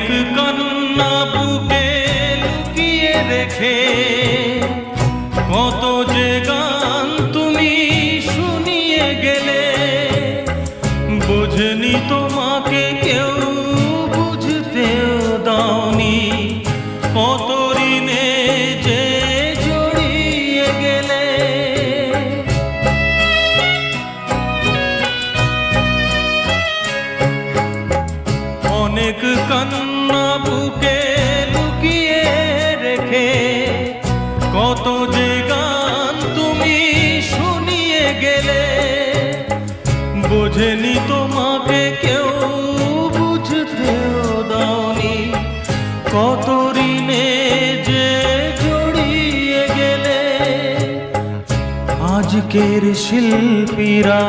অনেক কান্না বুকে লুকিয়ে রেখে কত যে গান তুমি শুনিয়ে গেলে, বুঝনি তোমাকে কেউ বুঝতেও দাওনি, কত ঋণে যে জড়িয়ে গেলে। অনেক কান্না বুকে লুকিয়ে রেখে কত যে গান তুমি শুনিয়ে গেলে, বোঝেনি তোমাকে কেউ বুঝতেও দাওনি, কত ঋণে যে জড়িয়ে গেলে। আজকের শিল্পীরা